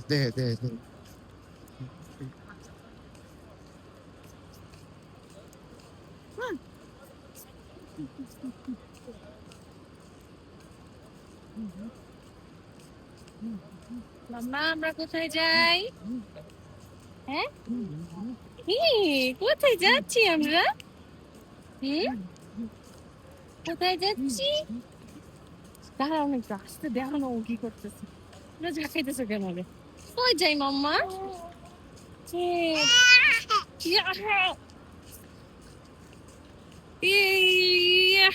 দে দে দে। মাম্মা আমরা কোথায় যাই? হ্যাঁ, কি কোথায় যাচ্ছি আমরা? হুম, কোথায় যাচ্ছি? দাঁড়াও না একটু আসতে দেখো না ও কি করতেছে। তোমরা ঝাঁকাইতেছো কেন রে? কই যাই মাম্মা? ইয়া, ইয়া, ইয়া,